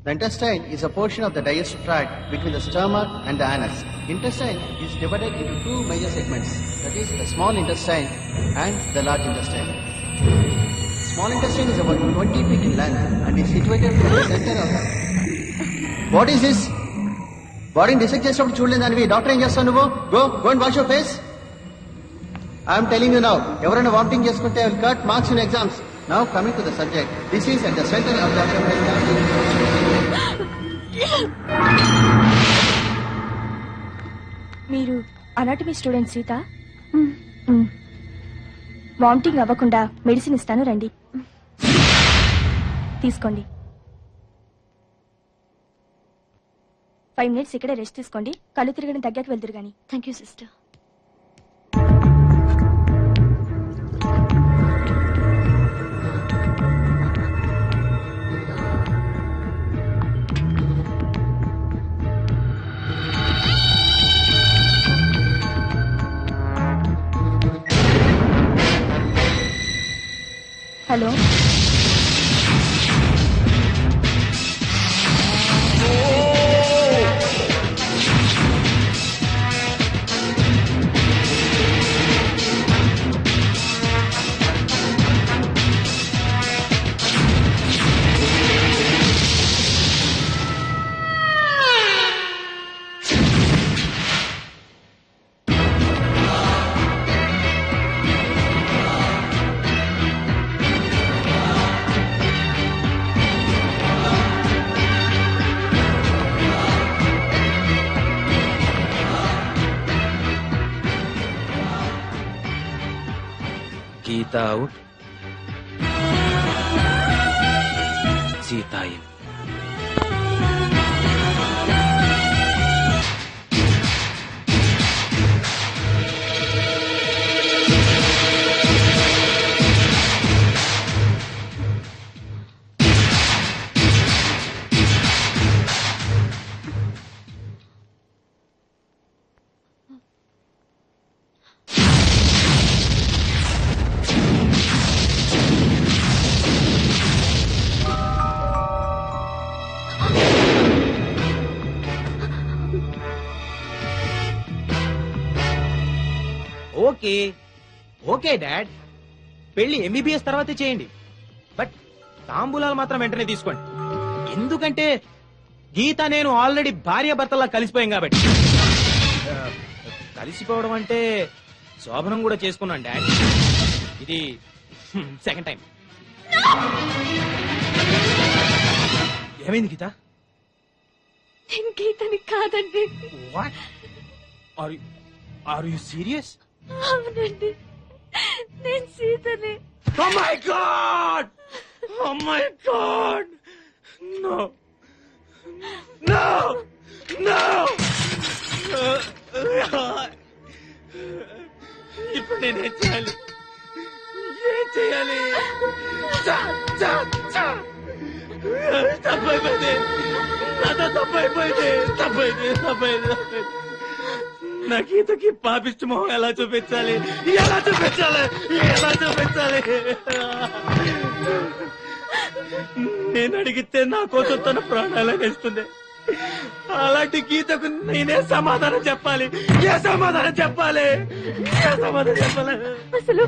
The intestine is a portion of the digestive tract between the stomach and the anus. Intestine is divided into two major segments, that is the small intestine and the large intestine. Small intestine is about 20 feet in length and is situated in the center of the... What is this? బాడీని dissect చేసినప్పుడు చూడలేదు దానివి doctor ఏం చేస్తావు నువ్వు? Go and wash your face. I'm telling you now, ఎవరైనా vomiting చేసుకుంటే will cut marks in exams. Now coming to the subject, this is at the centre of the abdominal. మీరు అనాటమీ స్టూడెంట్ సీత? వామిటింగ్ అవ్వకుండా medicine ఇస్తాను, రండి తీసుకోండి. 5 minutes ఇక్కడే rest తీసుకోండి, కళ్ళు తిరగడం తగ్గాక వెళ్తురు గాని. Thank you sister. Hello, Geeta out. Sita in. Okay okay dad, పెళ్లి ఎంబీబీఎస్ తర్వాతే చేయండి, బట్ తాంబూలాలు మాత్రం వెంటనే తీసుకోండి. ఎందుకంటే గీత నేను ఆల్రెడీ భార్య భర్తలా కలిసిపోయాం కాబట్టి. కలిసిపోవడం అంటే శోభనం కూడా చేసుకున్నాను డాడ్, ఇది సెకండ్ టైం. ఏమైంది గీత? నేను గీతని కాదండి. What are you serious? అవునండి, నేను సీతని. Oh my God! Oh my God! No! No! No! ఇప్పుడు నేనేం చేయాలి? ఏం చేయాలి? తప్పైపోయింది, నాతో తప్పైపోయింది. నా గీతకి పాపిష్టి మొహం ఎలా చూపించాలి? నేను అడిగితే నా కోసం తన ప్రాణాలను ఇస్తుంది. అలాంటి గీతకు నేనే సమాధానం చెప్పాలి? ఏ సమాధానం చెప్పాలి? అసలు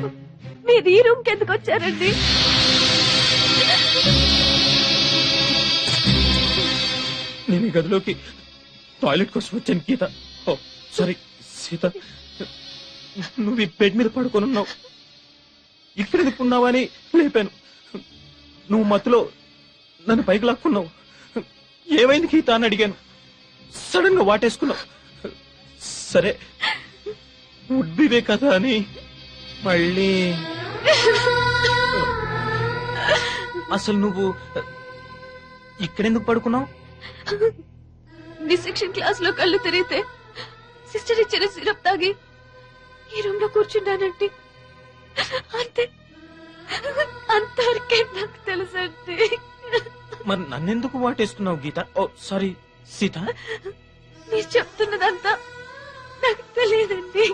మీరు ఈ రూమ్ కి ఎందుకు వచ్చారండి? నేను ఈ గదిలోకి టాయిలెట్ కోసం వచ్చాను గీత. ఓ సారీ సీత, నువ్వు ఈ బెడ్ మీద పడుకొని ఉన్నావు, ఇక్కడ ఎందుకున్నావని లేపాను. నువ్వు మత్తులో నన్ను పైకి లాక్కున్నావు. ఏమైంది గీత అని అడిగాను, సడన్ గా వాటేసుకున్నావు. సరే ఉడ్బివే కదా అని మళ్ళీ. అసలు నువ్వు ఇక్కడెందుకు పడుకున్నావు? డిసెక్షన్ క్లాస్ లో కళ్ళు తిరిగితే సిస్టర్ ఇచ్చిన సిరప్ తాగి ఈ రూమ్ లో కూర్చున్నానండి. అంతే, అంతవరకే నాకు తెలుసండి. మరి నన్నెందుకు వాటేసుకున్నావు గీత? ఓ సారీ సీత, మీరు చెప్తున్నదంతా నాకు తెలియదండి.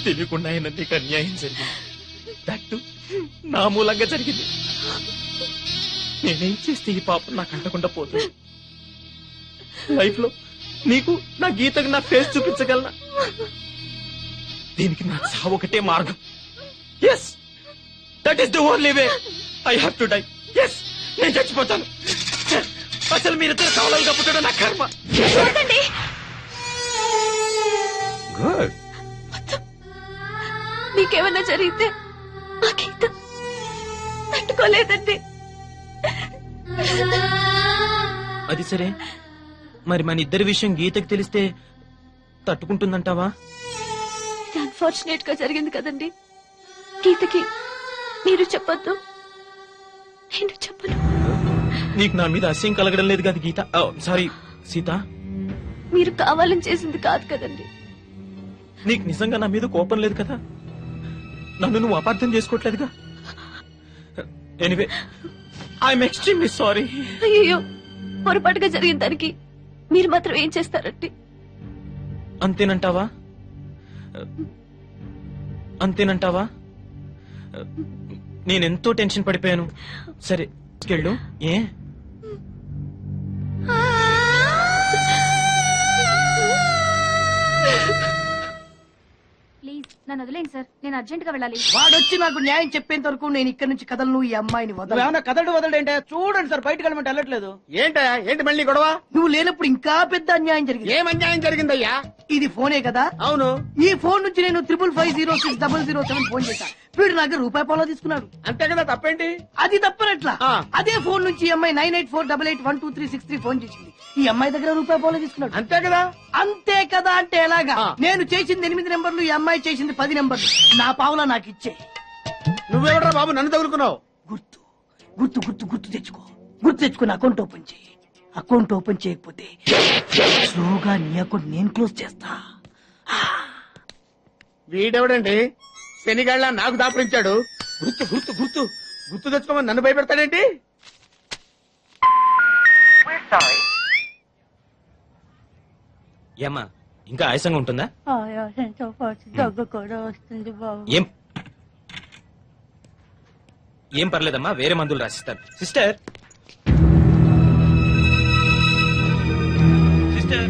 తెలియకుండా అయినా నీకు అన్యాయం జరిగింది, దట్టు నా మూలంగా జరిగింది. నేనేం చేస్తే ఈ పాపం నాకు అంటకుండా పోతుంది? లైఫ్ లో నీకు నా గీతకు నా ఫేస్ చూపించగలనా? దీనికి నా చావు ఒకటే మార్గం. Yes, that is the only way. I have to die. Yes, నేను చచ్చిపోతాను. అసలు మీరిద్దరు కావాలని పుట్టడం నా కర్మ. గుడ్. మీకేమన్నా జరిగితే ఆ గీత తట్టుకోలేదండి. అది సరే, మరి మన ఇద్దరి విషయం గీతకి తెలిస్తే తట్టుకుంటుందంటావా? ఇది అన్ఫార్చునేట్ గా జరిగింది కదండి. గీతకి మీరు చెప్పొద్దు, నేను చెప్పను. నీకు నా మీద అసహ్యం కలగడం లేదు కదా గీత? సారీ సీత, మీరు కావాలని చేసింది కాదు కదండి. నీకు నిజంగా నా మీద కోపం లేదు కదా? నన్ను నువ్వు అపార్థం చేసుకోవట్లేదుగా? Anyway, I'm extremely sorry. అయ్యో, పొరపాటుగా జరిగిన దానికి మీరు మాత్రం ఏం చేస్తారండి? అంతేనంటావా? అంతేనంటావా? నేనెంతో టెన్షన్ పడిపోయాను. సరే వెళ్ళు. ఏ ప్లీజ్ నన్ను వదిలేండి సార్, నేను అర్జెంట్ గా వెళ్ళాలి. వాడొచ్చి నాకు న్యాయం చెప్పేంత వరకు నేను ఇక్కడి నుంచి కదలను. ఈ అమ్మాయిని వదలను. ఏమన్నా కదలడు ఏంటే? చూడండి సార్, బయటకు వెళ్ళమంటే వెళ్ళట్లేదు. ఏంటి మళ్ళీ గొడవ? నువ్వు లేనప్పుడు ఇంకా పెద్ద అన్యాయం జరిగింది. ఏం అన్యాయం జరిగిందయ్యా? ఇది ఫోనే కదా? అవును. ఈ ఫోన్ నుంచి నేను 555060007 ఫోన్ చేశా. వీడు నాకు రూపాయి పాలో తీసుకున్నాడు. అంతే కదా, తప్పేంటి? అది తప్పనట్లా. ఆ. అదే ఫోన్ నుంచి ఈ అమ్మాయి 9848812363 ఫోన్ చేసింది. ఈ అమ్మాయి దగ్గర రూపాయి పాలో తీసుకున్నాడు. అంతే కదా. అంతే కదా అంటే ఎలాగా? ఆ. నేను చేసింది 8 నెంబర్లు, ఈ అమ్మాయి చేసింది 10 నెంబర్లు. నా పావులా నాకు ఇచ్చే. నువ్వెవడరా బాబు నన్ను తగులుకున్నావు? గుర్తు గుర్తు గుర్తు గుర్తు తెచ్చుకో. గుర్తు తెచ్చుకుని అకౌంట్ ఓపెన్ చేయి. అకౌంట్ ఓపెన్ చేయకపోతే స్లోగా నీ అకౌంట్ నేను క్లోజ్ చేస్తా. వీడెవడండి శనిగాళ్ళ నాకు దాపరించాడు? గుర్తు గుర్తు గుర్తు గుర్తు తెచ్చుకోమని నన్ను భయపెడతాడేంటి? ఏమ్మా, ఇంకా ఆయాసంగా ఉంటుందా? ఆయాసంతో పాటు దగ్గు కూడా వస్తుంది బాబు. ఏం ఏం పర్లేదమ్మా, వేరే మందులు రాసిస్తాను. Sister sister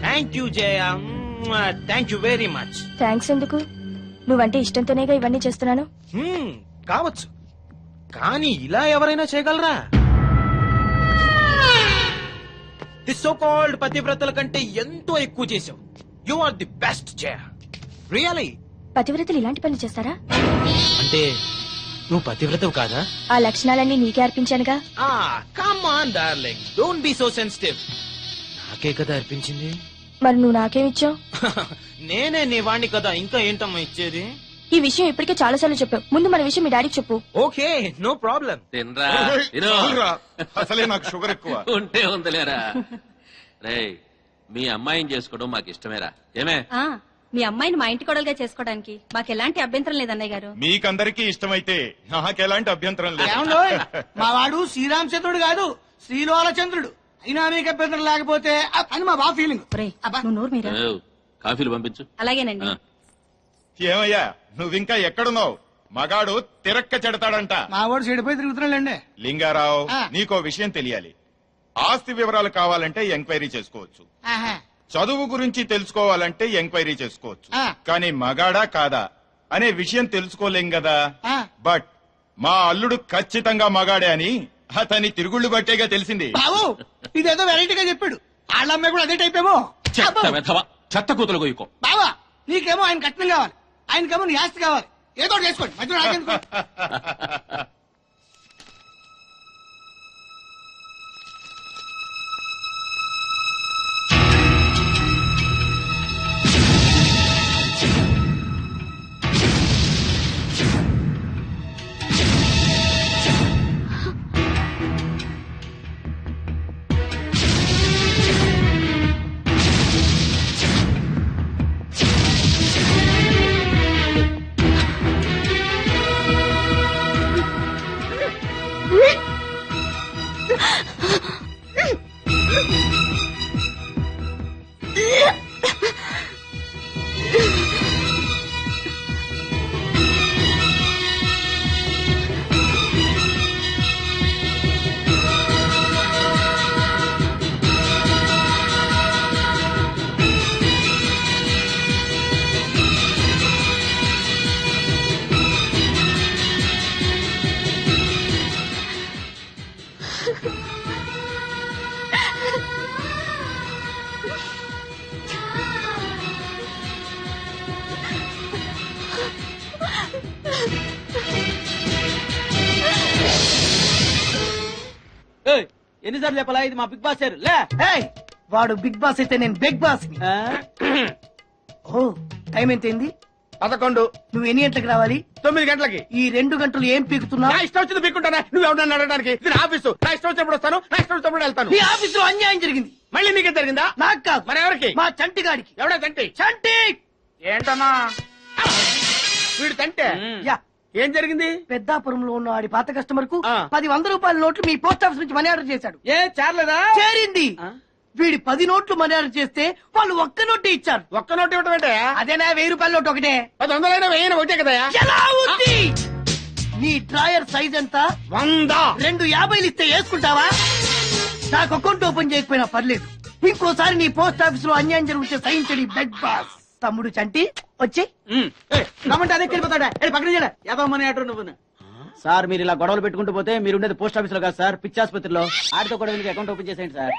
thank you Jaya, thank you very much. Thanks ఎందుకు? నువ్వంటే ఇష్టంతోనేగా ఇవన్నీ చేస్తున్నాను. కావచ్చు, కానీ ఇలా ఎవరైనా చేయగలరా? ది సో కాల్డ్ పతివ్రతల కంటే ఎంతో ఎక్కువ చేసావు. You are the best Jaya, really. పతివ్రతలు ఇలాంటి పనులు చేస్తారా? అంటే నువ్వు పతివ్రతవు కాదా? ఆ లక్షణాలన్నీ నీకే అర్పించానుగా. Come on darling, don't be so sensitive. నాకే కదా అర్పించింది. మరి నువ్వు నాకేమిచ్చావు? నేనే నీ వాణ్ణి కదా, ఇంకా ఏంటమ్మా ఇచ్చేది? ఈ విషయం ఇప్పటికే చాలా సార్లు చెప్పావు. ముందు మన విషయం మీ డాడీకి చెప్పు. Okay, no problem. తినరా అసలే నాకు షుగర్ ఎక్కువ. ఉంటే ఉందిలేరా. రేయ్, మీ అమ్మాయిని చేసుకోవడం మాకు ఇష్టమేరా. ఏమే? మీ అమ్మాయిని మా ఇంటి కొడలుగా చేసుకోవడానికి మాకు ఎలాంటి అభ్యంతరం లేదన్నయ్య గారు. మీకందరికీ ఇష్టమైతే నాకెలాంటి అభ్యంతరం లేదు. ఏమండోయ్, మా వాడు శ్రీరామచంద్రుడు కాదు, శ్రీలోలచంద్రుడు. అయినా మీకు అభ్యంతరం లేకపోతే అని మా బాబు ఫీలింగ్. నువ్వు నోరు మీరా. ఏవ్, కాఫీలు పంపించు. అలాగేనండి. ఆ. ఏమయ్యా, నువ్వింకా ఎక్కడున్నావు? మగాడు తిరక్క చెడతాడంట. మా వాడు చెడిపోయి తిరుగుతున్నాడండి. లింగారావు, ఆ. నీకో విషయం తెలియాలి. ఆస్తి వివరాలు కావాలంటే ఎంక్వైరీ చేసుకోవచ్చు. ఆహా. చదువు గురించి తెలుసుకోవాలంటే ఎంక్వైరీ చేసుకోవచ్చు. ఆ. కానీ మగాడా కాదా అనే విషయం తెలుసుకోలేం కదా. ఆ. బట్ మా అల్లుడు ఖచ్చితంగా మగాడే అని అతని తిరుగుళ్ళు బట్టేగా తెలిసింది. బాబు, ఇదేదో వెరైటీగా చెప్పాడు. వాళ్ళ అమ్మాయి కూడా అదే టైప్ ఏమో. చెత్త వెధవ, చెత్త కూతురు గొయ్యుకో. బాబా, నీకేమో ఆయన కట్నం కావాలి, ఆయనకేమో నీ ఆస్తి కావాలి. ఏదో ఒకటి చేసుకోండి, మధ్యలో నాకెందుకు? ఏయ్, ఎన్నిసార్లు చెప్పాలా ఇది మా బిగ్ బాస్ సార్ లే. ఏయ్, వాడు బిగ్ బాస్ అయితే నేను బిగ్ బాస్ ని. ఆ? ఓ టైం ఎంతైంది? 11. నువ్వు ఎన్ని గంటలకు రావాలి? 9 గంటలకి. ఈ 2 గంటలు ఏం పీకుతున్నా? నా ఇష్టం వచ్చింది పీక్కుంటానా? నువ్వు ఎవరన్నా అడగడానికి? ఇది నా ఆఫీసు. నా ఇష్టం వచ్చినప్పుడు వస్తాను, నా ఇష్టం వచ్చినప్పుడు వెళ్తాను. ఈ ఆఫీసులో అన్యాయం జరిగింది. మళ్ళీ నీకే జరిగిందా? నాకు కాదు, మరి ఎవరికి? మా చంటి గాడికి. ఎవడా తంటి? చంటి ఏంటన్నా వీడు తంటే? యా, ఏం జరిగింది? పెద్దాపురంలో ఉన్న వాడి పాత కస్టమర్ కు ఆ. 10 రూపాయల నోట్లు మీ పోస్ట్ ఆఫీస్ నుంచి మనీ ఆర్డర్ చేశాడు. ఏ చేరలేదా? చేరింది. ఆ? వీడి 10 నోట్లు మనీ ఆర్డర్ చేస్తే వాళ్ళు ఒక్క నోటు ఇచ్చారు. ఒక్క నోటు ఇవ్వటం ఏంటే? అదేనా 1000 రూపాయల నోటు ఒకటే. 100 వెయ్యి ఒకటే కదా? ఎలా ఉంది? నీ డ్రాయర్ సైజ్ ఎంత? 100. 2 50 ఇస్తే వేసుకుంటావా? నాకు అకౌంట్ ఓపెన్ చేయకపోయినా పర్లేదు. ఇంకోసారి నీ పోస్ట్ ఆఫీస్ లో అన్యాయం జరిగితే సహించడి బిగ్ బాస్. తమ్ముడు చంటి వచ్చి రమ్మంటే అదే వెళ్ళిపోతాడా? పక్కన చేయడా ఎదవమని ఆటో నువ్వు. సార్ మీరు ఇలా గొడవలు పెట్టుకుంటూ పోతే మీరు ఉండేది పోస్ట్ ఆఫీస్ లో కాదు సార్, పిచ్చాసుపత్రిలో. ఆడితో కూడా వీళ్ళకి అకౌంట్ ఓపెన్ చేసేయండి సార్.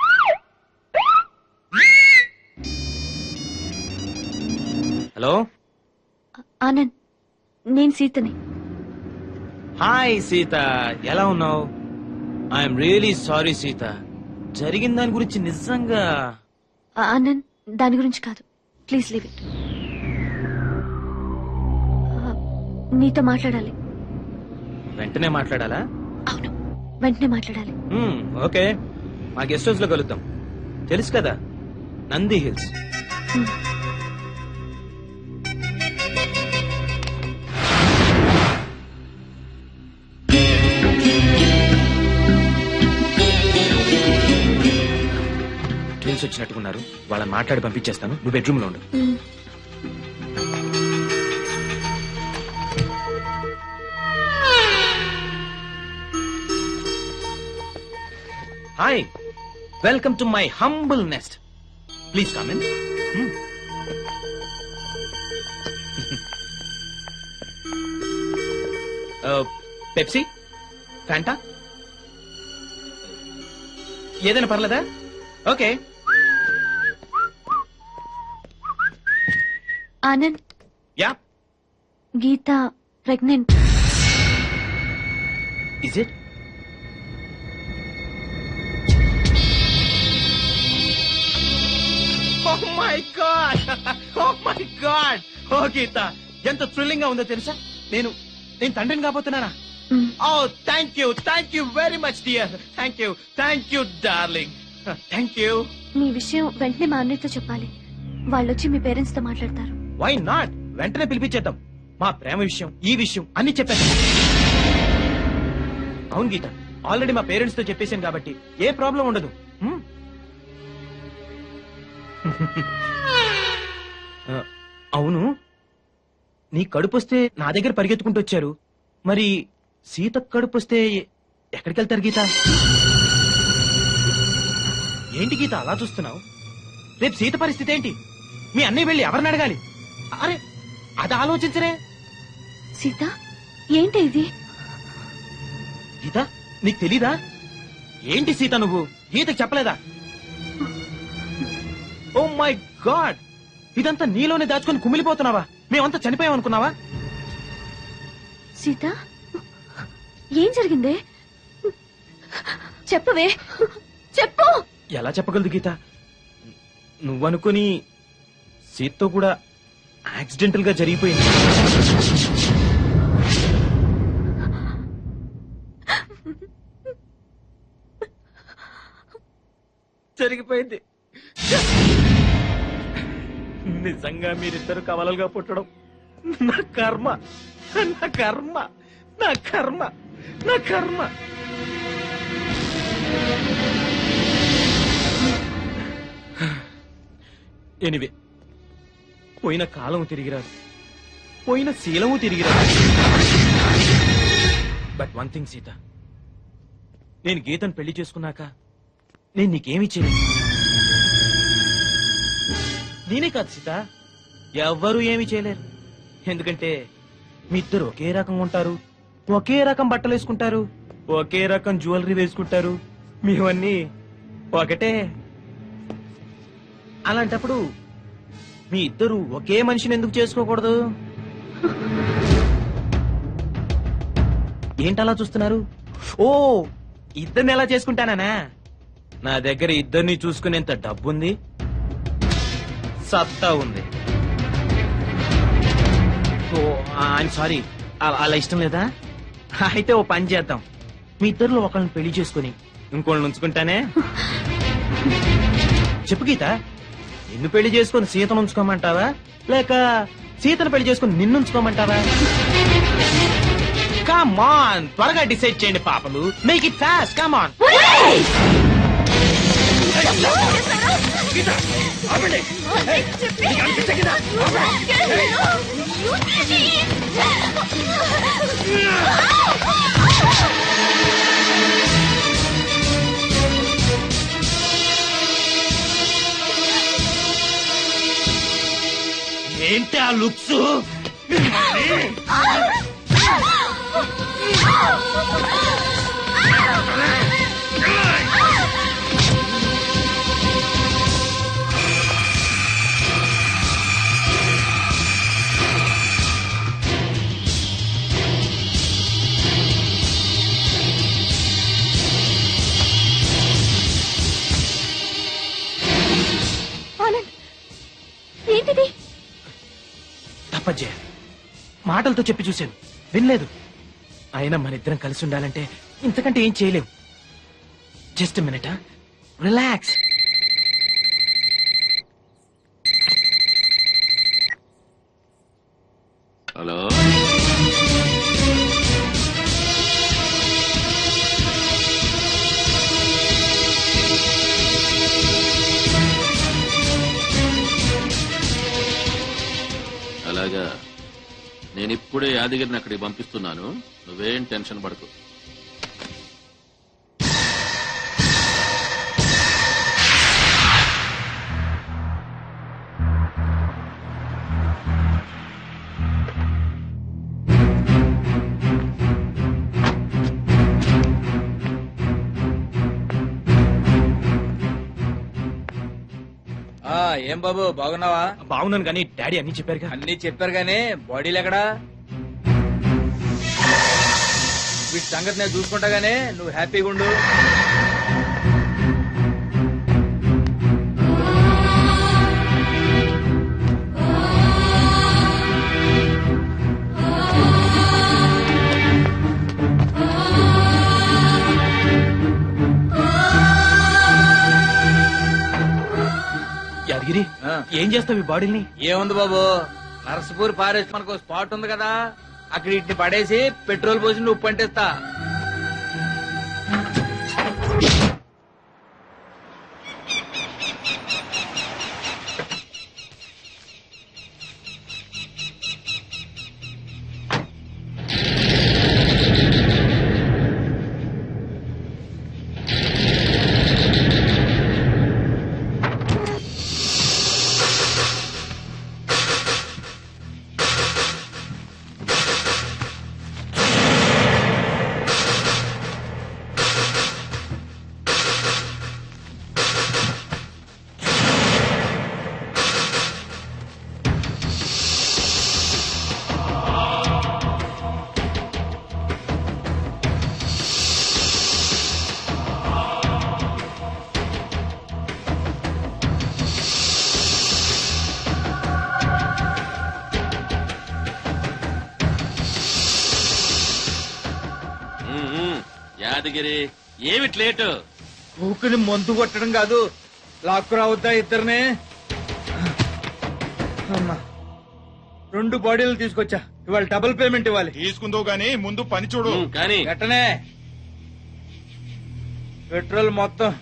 హలో, ఆనంద్, నేను సీతని. హాయ్ సీత, ఎలా ఉన్నావు? ఐఎమ్ రియలీ సారీ సీత, జరిగిన దాని గురించి నిజంగా. ఆనంద్, దాని గురించి కాదు, ప్లీజ్ లీవ్ ఇట్. నీతో మాట్లాడాలి. వెంటనే మాట్లాడాలా? అవును, వెంటనే మాట్లాడాలి. ఓకే, మా గెస్ట్ హౌస్ లో కలుద్దాం. తెలుసు కదా, నంది హిల్స్. ట్విన్స్ వచ్చినట్టుకున్నారు, వాళ్ళని మాట్లాడి పంపించేస్తాను. నువ్వు బెడ్రూమ్ లో ఉండు. Hi, welcome to my humble nest. Please come in. Pepsi, Fanta, ఏదైనా పర్లేదా? Okay. Anand, yeah, Geetha pregnant. Is it? Oh my God, oh my God. Oh Geetha, ఎంత థ్రిల్లింగ్ గా ఉందో తెలుసా? నేను తండ్రిని కాబోతున్నానా? Oh thank you very much dear. Thank you darling, thank you. మీ విషయం వెంటనే మా అన్నయ్యతో చెప్పాలి. వాళ్ళొచ్చి మీ పేరెంట్స్ తో మాట్లాడతారు. Why not? వెంటనే పిలిపించేద్దాం. మా ప్రేమ విషయం, ఈ విషయం అన్ని చెప్పేద్దాం. అవును గీత, ఆల్రెడీ మా పేరెంట్స్ తో చెప్పేశాను కాబట్టి ఏ ప్రాబ్లం ఉండదు. అవును, నీ కడుపొస్తే నా దగ్గర పరిగెత్తుకుంటూ వచ్చారు. మరి సీత కడుపొస్తే ఎక్కడికి వెళ్తారు గీత? ఏంటి గీత అలా చూస్తున్నావు? రేపు సీత పరిస్థితి ఏంటి? మీ అన్నయ్య వెళ్ళి ఎవరిని అడగాలి? అరే, అది ఆలోచించరే. సీత, ఏంటి ఇది? గీత, నీకు తెలీదా? ఏంటి సీత, నువ్వు గీతకు చెప్పలేదా? ఓ మై గాడ్, ఇదంతా నీలోనే దాచుకొని కుమిలిపోతున్నావా? మేమంతా చనిపోయాం అనుకున్నావా? సీత, ఏం జరిగిందే? చెప్పవే, చెప్పు. ఎలా చెప్పగలదు గీత? నువ్వనుకుని సీతతో కూడా యాక్సిడెంటల్ గా జరిగిపోయింది. జరిగిపోయింది. నిజంగా మీరిద్దరు కవలలుగా పుట్టడం నా కర్మ, నా కర్మ, నా కర్మ, నా కర్మ. ఎనివే, పోయిన కాలం తిరిగిరాదు, పోయిన శీలము తిరిగిరాదు. బట్ వన్ థింగ్ సీత, నేను గీతను పెళ్లి చేసుకున్నాక నేను నీకేమి చేయలేదు. నేనే కాదు సీత, ఎవ్వరూ ఏమీ చేయలేరు. ఎందుకంటే మీ ఇద్దరు ఒకే రకం ఉంటారు, ఒకే రకం బట్టలు వేసుకుంటారు, ఒకే రకం జ్యువెలరీ వేసుకుంటారు. మీవన్నీ ఒకటే. అలాంటప్పుడు మీ ఇద్దరు ఒకే మనిషిని ఎందుకు చేసుకోకూడదు? ఏంటలా చూస్తున్నారు? ఓ, ఇద్దరిని ఎలా చేసుకుంటానా? నా దగ్గర ఇద్దరిని చూసుకునేంత డబ్బుంది, సత్తా ఉంది. ఓ ఐఎమ్ సారీ, అలా ఇష్టం లేదా? అయితే ఓ పని చేద్దాం, మీ ఇద్దరిలో ఒకళ్ళని పెళ్లి చేసుకుని ఇంకోళ్ళని ఉంచుకుంటానే. చెప్పు గీత, నిన్ను పెళ్లి చేసుకుని సీతను ఉంచుకోమంటావా, లేక సీతను పెళ్లి చేసుకుని నిన్ను ఉంచుకోమంటావా? కమ్ ఆన్, త్వరగా డిసైడ్ చేయండి పాపలు. Make it fast, come on. ఏంటి ఆ లుక్స్? ఆనంద్, ఏంటిది? తప్పజ్జే, మాటలతో చెప్పి చూశాను, వినలేదు. అయినా మన ఇద్దరం కలిసి ఉండాలంటే ఇంతకంటే ఏం చేయలేం. Just minute, relax. హలో, అలాగా, నేను ఇప్పుడే యాదగిరిని అక్కడికి పంపిస్తున్నాను. నువ్వేం టెన్షన్ పడకు. ఏం బాబు బాగున్నావా? బాగున్నాను కానీ డాడీ అన్ని చెప్పారుగా. అన్ని చెప్పారు గానీ బాడీలు ఎక్కడా? వీటి సంగతి నేను చూసుకుంటా గానీ నువ్వు హ్యాపీగా ఉండు. యాదగిరి, ఏం చేస్తావు ఈ బాడీని? ఏముంది బాబు, నరసపూర్ ఫారెస్ట్ మనకు స్పాట్ ఉంది కదా, అక్కడ ఇట్ని పడేసి పెట్రోల్ పోసి నువ్వు ఉప్పు అంటేస్తా. యాదగిరి, ఏమిటి లేటు? ఊపిని మందు కొట్టడం కాదు, లాక్కురావద్దా ఇద్దరిని? అమ్మా, 2 బాడీలు తీసుకొచ్చా, ఇవాళ డబుల్ పేమెంట్ ఇవ్వాలి. తీసుకుందో గానీ ముందు పని చూడు. కానీ వెంటనే పెట్రోల్ మొత్తం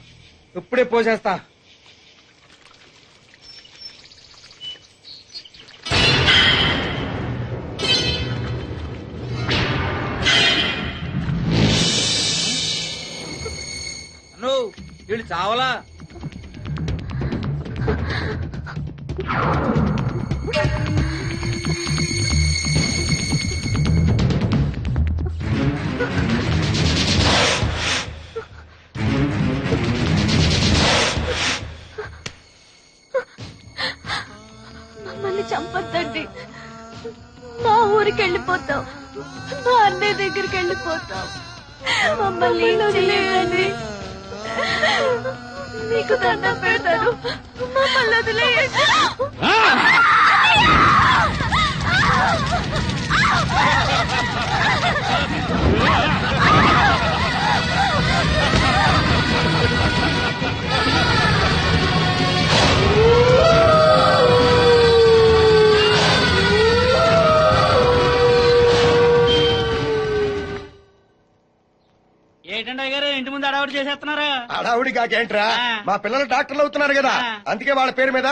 ఇప్పుడే పోసేస్తా. వీళ్ళు చావలా? చంపొద్దండి. మా ఊరికి వెళ్ళిపోతాం, మా అన్నయ్య దగ్గరికి వెళ్ళిపోతాం. మమ్మల్ని వదిలేయండి, మీకు దండం పెడతాను. మమ్మల్ని వదిలేయండి. ఏంటండి గారు ఇంటి ముందు అడవాడు చేసేస్తున్నారు? అడావుడి కాకేంట్రా, మా పిల్లలు డాక్టర్లు అవుతున్నారు కదా, అందుకే వాళ్ళ పేరు మీద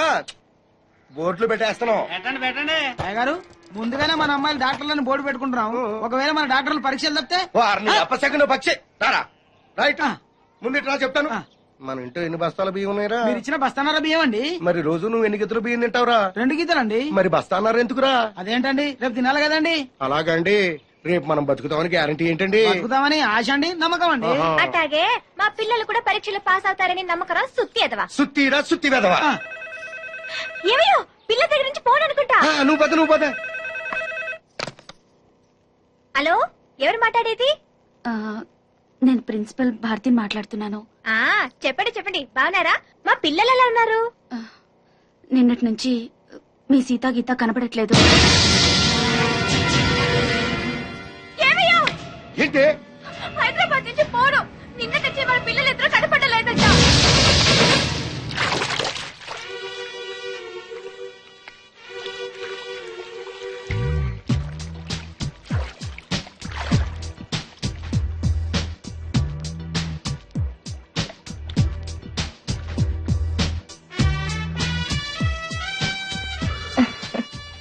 బోర్డులు పెట్టేస్తున్నాం. పెట్టండి పెట్టండి. గారు ముందుగానే మన అమ్మాయిలు డాక్టర్లను బోర్డు పెట్టుకుంటున్నాం. ఒకవేళ మన డాక్టర్లు పరీక్షలు తప్పితే వారిని అప్పసెకండ్ పక్షి రారా. రైట్, ముందు చెప్తాను. మన ఇంట్లో ఎన్ని బస్తాల బియ్యం ఉన్నాయిరా? మీరు ఇచ్చిన బస్తానారా బియ్యం అండి. మరి రోజు నువ్వు ఎన్ని గిద్దరు బియ్యం తింటావురా? 2 గీతలండి. మరి బస్తాన్నారు ఎందుకురా? అదేంటండి, రేపు తినాలి కదండి. అలాగండి, రేపు మనం బతుకుతామని గ్యారంటీ ఏంటండి? బతుకుతామని ఆశ అండి, నమ్మకం అండి. అట్లాగే మా పిల్లలు కూడా పరీక్షలు పాస్ అవుతారని నమ్మకరా సుత్తి ఎదవా? సుత్తిరా సుత్తి వెదవా. ఏమయ్యో పిల్ల దగ్గర నుంచి ఫోన్ అనుకుంటా. నువ్వు పద. హలో, ఎవరు మాట్లాడేది? నేను ప్రిన్సిపల్ భారతి మాట్లాడుతున్నాను. చెప్పండి బాగున్నారా? మా పిల్లలు ఎలా ఉన్నారు? నిన్నటి నుంచి మీ సీతా గీత కనపడట్లేదు. ఏమయ్యో ఏంటి? హైదరాబాద్ నుంచి ఫోను. నిన్న తెచ్చి మన పిల్లలు ఇద్దరు కనపడలేదంట.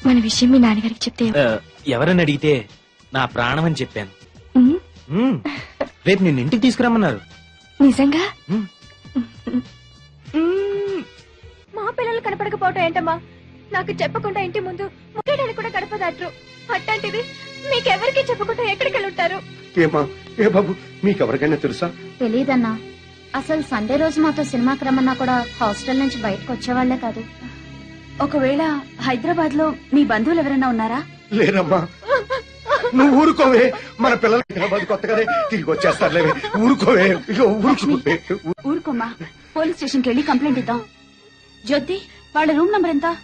మన విషయం మీ నాన్నగారికి చెప్తే ఎవరని అడిగితే నా ప్రాణం అని చెప్పాను. రేపు నిన్ను ఇంటికి తీసుకురమ్మన్నారు. నిజంగా? మా పిల్లలు కనపడకపోవటం ఏంటమ్మా? నాకు చెప్పకుండా ఇంటి ముందు ముఖ్యడానికి కూడా గడపదట్రు. అట్లాంటిది మీకెవరికి చెప్పకుండా ఎక్కడికి వెళ్ళుంటారు? ఏమా ఏ బాబు, మీకెవరికైనా తెలుసా? తెలీదన్నా. అసలు సండే రోజు మాతో సినిమాకి రమ్మన్నా కూడా హాస్టల్ నుంచి బయటకు వచ్చేవాళ్లే కాదు. ఒకవేళ హైదరాబాద్ లో మీ బంధువులు ఎవరైనా ఉన్నారా? లేరమ్మా, నువ్వు ఊరుకోవే. మన పిల్లలు హైదరాబాద్ కొత్తగానే తిరిగి వచ్చేస్తారులేవే. ఊరుకోవే, ఊరుకోవే. ఊరుకోమ్మా, పోలీస్ స్టేషన్ కి వెళ్ళి కంప్లైంట్ ఇద్దాం. జ్యోతి, వాళ్ళ రూమ్ నంబర్ ఎంత?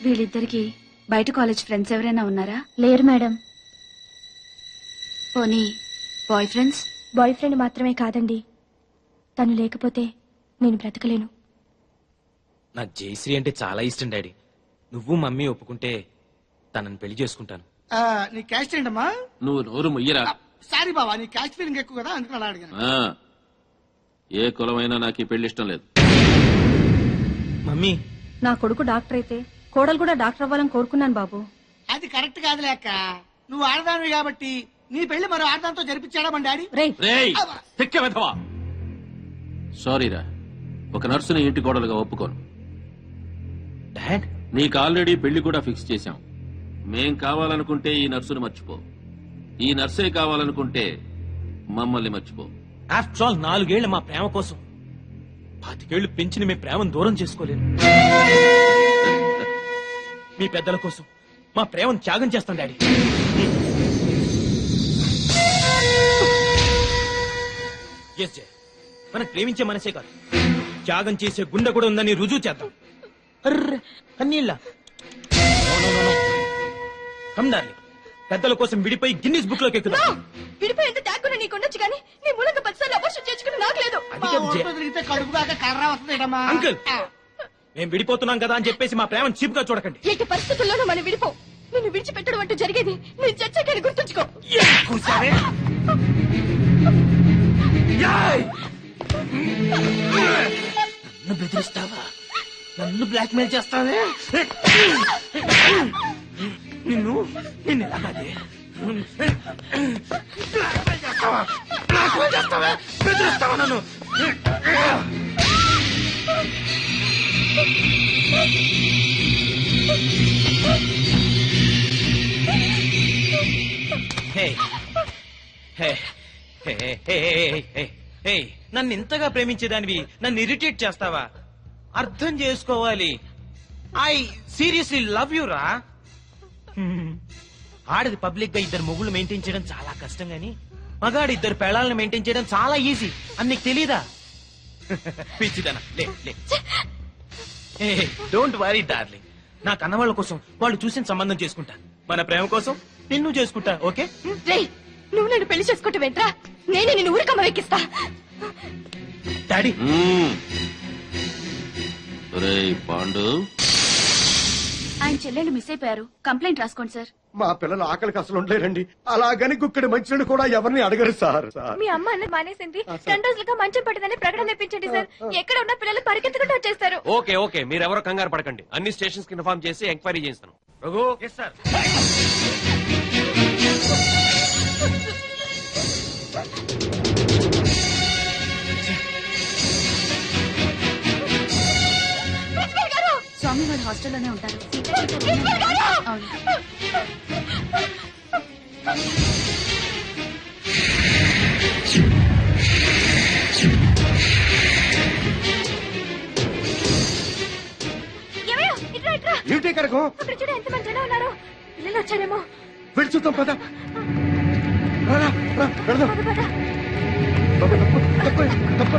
వీళ్ళిద్దరికి బయట కాలేజ్ ఫ్రెండ్స్ ఎవరైనా ఉన్నారా? లేరు మేడం. పోనీ బాయ్ ఫ్రెండ్స్? బాయ్ ఫ్రెండ్ మాత్రమే కాదండి, తను లేకపోతే నేను బ్రతకలేను. నాకు జయశ్రీ అంటే చాలా ఇష్టం డాడీ. నువ్వు మమ్మీ ఒప్పుకుంటే తనని పెళ్లి చేసుకుంటాను. నీ క్యాస్ట్ ఏంటమ్మా? నువ్వు నోరు ముయ్యరా. సారీ బావా, నీ క్యాస్ట్ ఫీలింగ్ ఎక్కువ కదా, అందుకని అలా అడిగాను. ఏ కులమైనా నాకు ఈ పెళ్లి ఇష్టం లేదు. మమ్మీ, నా కొడుకు డాక్టర్ అయితే కోడలు కూడా డాక్టర్ అవ్వాలని కోరుకున్నాను బాబు. అది కరెక్ట్ కాదులే అక్క. నువ్వు ఆడదానివి కాబట్టి నీ పెళ్లి మరో ఆడదాంతో జరిపించాడా మన డాడీ? రేయ్, తిక్క వెధవా. సారీరా, ఒక నర్సుని ఇంటి కోడలుగా ఒప్పుకోను. డాడ్, నీకు ఆల్రెడీ పెళ్లి కూడా ఫిక్స్ చేశాం. మేం కావాలనుకుంటే ఈ నర్సుని మర్చిపో, ఈ నర్సే కావాలనుకుంటే మమ్మల్ని మర్చిపో. ఆఫ్టర్ ఆల్ 4 ఏళ్ల మా ప్రేమ కోసం 25 ఏళ్లు పెంచిన మీ ప్రేమను దూరం చేసుకోలేను. మీ పెద్దల కోసం మా ప్రేమను త్యాగం చేస్తాం డాడీ. ఎస్ జయ, మనం ప్రేమించే మనసే కాదు, త్యాగం చేసే గుండె కూడా ఉందని రుజువు చేద్దాం. అర్రే కన్నీళ్ళ కందారి పెద్దల కోసం విడిపోయి గిన్నిస్ బుక్ లోకి ఎక్కుదాం. విడిపోయేంత త్యాగం నీకుండొచ్చు కానీ నీ మూలంగా 10 సార్లు అబోర్షన్ చేసుకుని నాకు లేదు. అది కాదు జయ. తిరిగితే కడుపు దాకా కర్ర వస్తుందేటమ్మా. అంకుల్, మేము విడిపోతున్నాం కదా అని చెప్పేసి మా ప్రేమను చీప్ గా చూడకండి. ఎట్టి పరిస్థితుల్లోనూ మనం విడిపో. నిన్ను విడిచిపెట్టడం అంటూ జరిగేది నేను చచ్చాకని గుర్తుంచుకో. కూర్చావే? యాయ్! నన్ను బెదిరిస్తావా? నన్ను బ్లాక్ మెయిల్ చేస్తావే? నిన్ను ఎలాగే చేస్తావా బెదిరిస్తావా నన్ను? నన్ను ఇంతగా ప్రేమించేదానివి నన్ను ఇరిటేట్ చేస్తావా? అర్థం చేసుకోవాలి. ఐ సీరియస్లీ లవ్ యు రా. ఆడది పబ్లిక్ గా ఇద్దరు మొగుళ్ళు మెయింటైన్ చేయడం చాలా కష్టం గాని మగాడు ఇద్దరు పెళ్ళాలను మెయింటైన్ చేయడం చాలా ఈజీ అని నీకు తెలీదా? పిచ్చిదనా లే లే. డోంట్ వరీ డార్లింగ్, నా కన్నవాళ్ళ కోసం వాళ్ళు చూసిన సంబంధం చేసుకుంటా. మన ప్రేమ కోసం నిన్ను చేసుకుంటా. ఓకే? రేయ్, నువ్వు నన్ను పెళ్లి చేసుకుంటే వెంట్రా నేనే నిన్ను ఊరికమ్మ వెక్కిస్తా. డాడీ పాండు, ఆయన చెల్లెళ్ళు మిస్ అయిపోయారు. కంప్లైంట్ రాసుకోండి సార్. మా పిల్లలు ఆకలికి అసలు ఉండలేరండి. అలాగని గుక్కడి మంచిని కూడా ఎవరిని అడగరు సార్. మీ అమ్మ అన్న మానేసింది. 2 రోజులుగా మంచం పట్టిందని ప్రకటన తెప్పించండి సార్. ఎక్కడ ఉన్న పిల్లలు పరిగెత్తుకుంటూ వచ్చేస్తారు. ఓకే ఓకే, మీరెవరో కంగారు పడకండి. అన్ని స్టేషన్స్ కి ఇన్ఫార్మ్ చేసి ఎంక్వైరీ చేస్తాను. రఘు, సార్. స్వామి వారు హాస్టల్లోనే ఉంటారు. అవును. ఏమయ్యో, ఇట్రా ఇట్రా. ఏమిటి కనకం? అక్కడ చూడు ఎంతమంది జనం ఉన్నారు. పిల్లలు వచ్చారేమో. వెళ్ళి చూద్దాం పద. రా, రా, వెళదాం. పద, పద. తప్ప, తప్ప, తప్ప.